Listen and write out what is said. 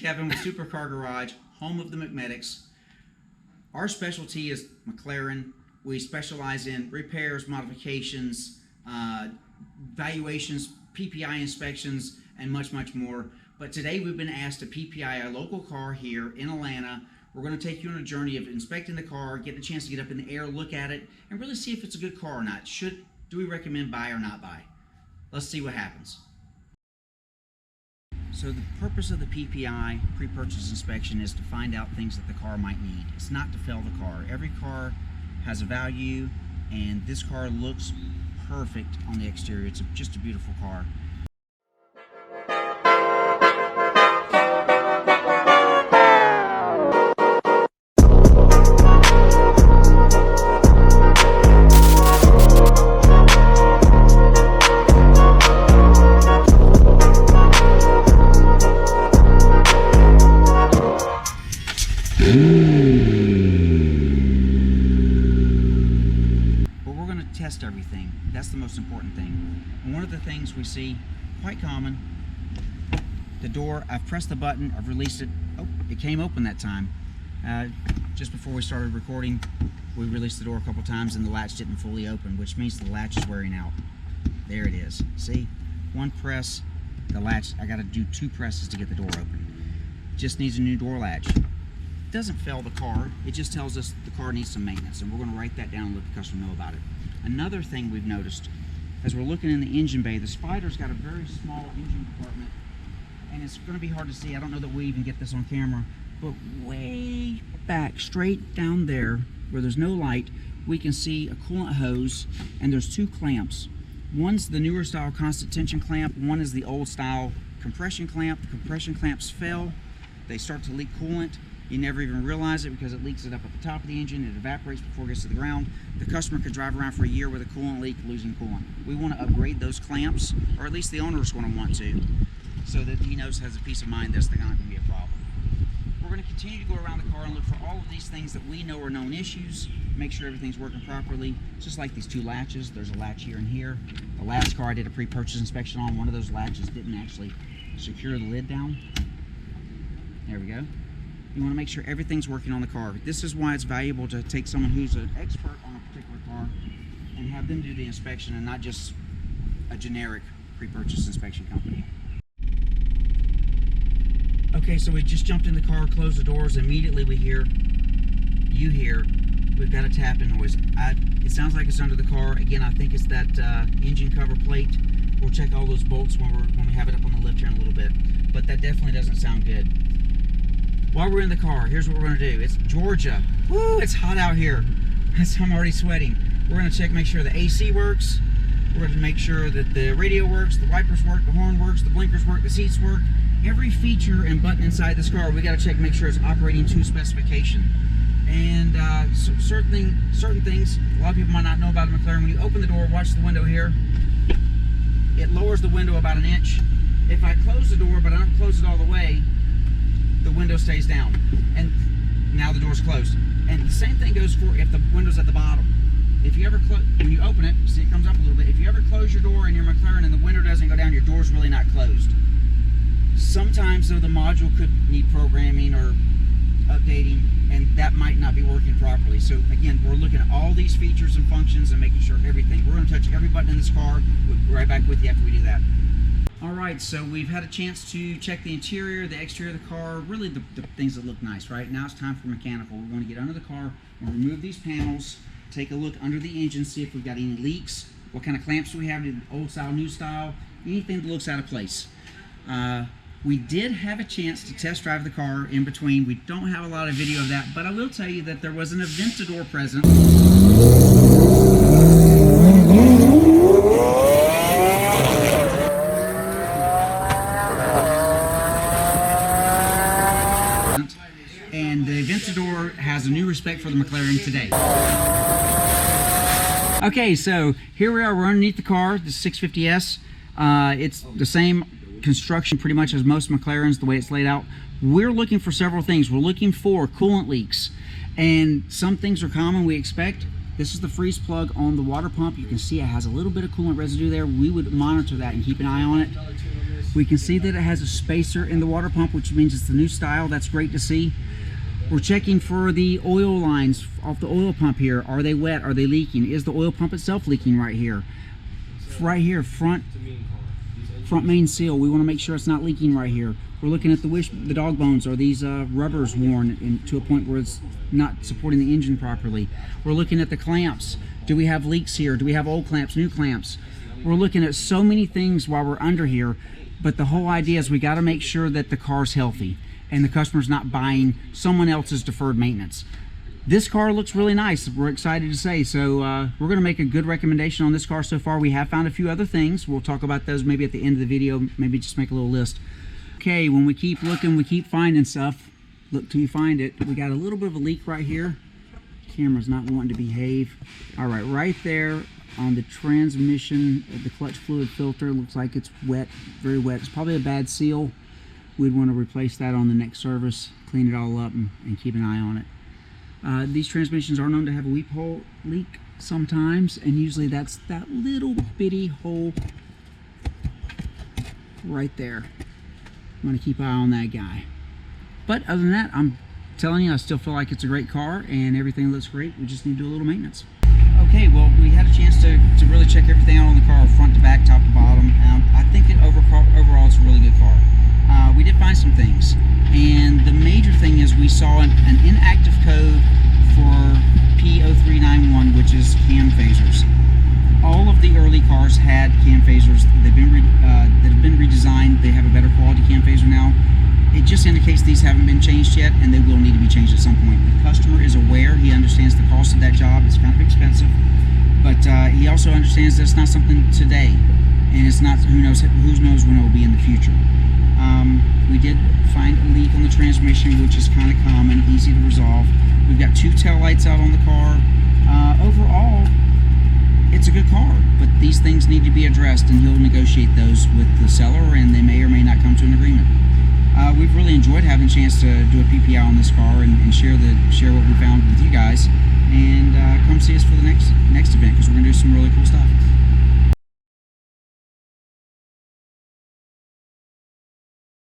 Kevin with Supercar Garage, home of the McMedics. Our specialty is McLaren. We specialize in repairs, modifications, valuations, PPI inspections, and much, much more. But today we've been asked to PPI a local car here in Atlanta. We're going to take you on a journey of inspecting the car, getting a chance to get up in the air, look at it, and really see if it's a good car or not. Do we recommend buy or not buy? Let's see what happens. So the purpose of the PPI, pre-purchase inspection, is to find out things that the car might need. It's not to fail the car. Every car has a value, and this car looks perfect on the exterior. It's just a beautiful car. Test everything. That's the most important thing. And one of the things we see quite common, the door, I've pressed the button, I've released it. Oh, it came open that time. Just before we started recording, we released the door a couple times and the latch didn't fully open, which means the latch is wearing out. There it is. See? One press, the latch, I got to do 2 presses to get the door open. Just needs a new door latch. It doesn't fail the car, it just tells us the car needs some maintenance, and we're going to write that down and let the customer know about it. Another thing we've noticed, as we're looking in the engine bay, the Spider's got a very small engine compartment, and it's going to be hard to see. I don't know that we even get this on camera, but way back, straight down there, where there's no light, we can see a coolant hose, and there's 2 clamps. One's the newer style constant tension clamp, one is the old style compression clamp. The compression clamps fail, they start to leak coolant. You never even realize it because it leaks it up at the top of the engine, it evaporates before it gets to the ground. The customer could drive around for a year with a coolant leak, losing coolant. We want to upgrade those clamps, or at least the owner's going to want to, so that he knows, has a peace of mind that's not going to be a problem. We're going to continue to go around the car and look for all of these things that we know are known issues, make sure everything's working properly. Just like these 2 latches, there's a latch here and here. The last car I did a pre-purchase inspection on, one of those latches didn't actually secure the lid down. There we go. You want to make sure everything's working on the car. This is why it's valuable to take someone who's an expert on a particular car and have them do the inspection and not just a generic pre-purchase inspection company. Okay, so we just jumped in the car, closed the doors, immediately we've got a tapping noise. It sounds like it's under the car. Again, I think it's that engine cover plate. We'll check all those bolts when we have it up on the lift here in a little bit, but that definitely doesn't sound good. While we're in the car, here's what we're going to do. It's Georgia. Woo, it's hot out here. I'm already sweating. We're going to check, make sure the AC works. We're going to make sure that the radio works, the wipers work, the horn works, the blinkers work, the seats work. Every feature and button inside this car, we got to check, make sure it's operating to specification. And certain things, a lot of people might not know about a McLaren. When you open the door, watch the window here. It lowers the window about 1 inch. If I close the door, but I don't close it all the way, the window stays down, and now the door's closed. And the same thing goes for if the window's at the bottom. If you ever when you open it, see it comes up a little bit. If you ever close your door in your McLaren and the window doesn't go down, your door's really not closed. Sometimes though the module could need programming or updating, and that might not be working properly. So again, we're looking at all these features and functions and making sure everything. We're going to touch every button in this car. We'll be right back with you after we do that. Alright, so we've had a chance to check the interior, the exterior of the car, really the things that look nice, right? Now it's time for mechanical. We want to get under the car and remove these panels, take a look under the engine, see if we've got any leaks, what kind of clamps do we have, old style, new style, anything that looks out of place. We did have a chance to test drive the car in between. We don't have a lot of video of that, but I will tell you that there was an Aventador present. And the Aventador has a new respect for the McLaren today. Okay, so here we are, we're underneath the car, the 650S. It's the same construction pretty much as most McLarens, the way it's laid out. We're looking for several things. We're looking for coolant leaks, and some things are common, we expect. This is the freeze plug on the water pump. You can see it has a little bit of coolant residue there. We would monitor that and keep an eye on it. We can see that it has a spacer in the water pump, which means it's the new style. That's great to see. We're checking for the oil lines off the oil pump here. Are they wet? Are they leaking? Is the oil pump itself leaking right here? Right here, front main seal. We want to make sure it's not leaking right here. We're looking at the dog bones. Are these rubbers worn to a point where it's not supporting the engine properly? We're looking at the clamps. Do we have leaks here? Do we have old clamps, new clamps? We're looking at so many things while we're under here, but the whole idea is we got to make sure that the car's healthy and the customer's not buying someone else's deferred maintenance. This car looks really nice. We're excited to say. So we're going to make a good recommendation on this car so far. We have found a few other things. We'll talk about those maybe at the end of the video, maybe just make a little list. Okay, when we keep looking, we keep finding stuff. Look till you find it. We got a little bit of a leak right here. Camera's not wanting to behave. All right, right there on the transmission, the clutch fluid filter, looks like it's wet, very wet. It's probably a bad seal. We'd want to replace that on the next service, clean it all up and keep an eye on it. These transmissions are known to have a weep hole leak sometimes, and usually that's that little bitty hole right there. I'm going to keep an eye on that guy. But other than that, I'm telling you, I still feel like it's a great car and everything looks great. We just need to do a little maintenance. Okay, well, we had a chance to really check everything out on the car, front to back, top to bottom. I think overall it's a really good car. We did find some things, and the major thing is we saw an inactive code for P0391, which is cam phasers. All of the early cars had cam phasers. They've been that have been redesigned. They have a better quality cam phaser now. It just indicates these haven't been changed yet, and they will need to be changed at some point. The customer is aware. He understands the cost of that job. It's kind of expensive, but he also understands that it's not something today, and it's not who knows when it will be in the future. We did find a leak on the transmission, which is kind of common, easy to resolve. We've got 2 taillights out on the car. Overall, it's a good car, but these things need to be addressed, and he'll negotiate those with the seller, and they may or may not come to an agreement. We've really enjoyed having a chance to do a PPI on this car and share what we found with you guys, and come see us for the next event, because we're going to do some really cool stuff.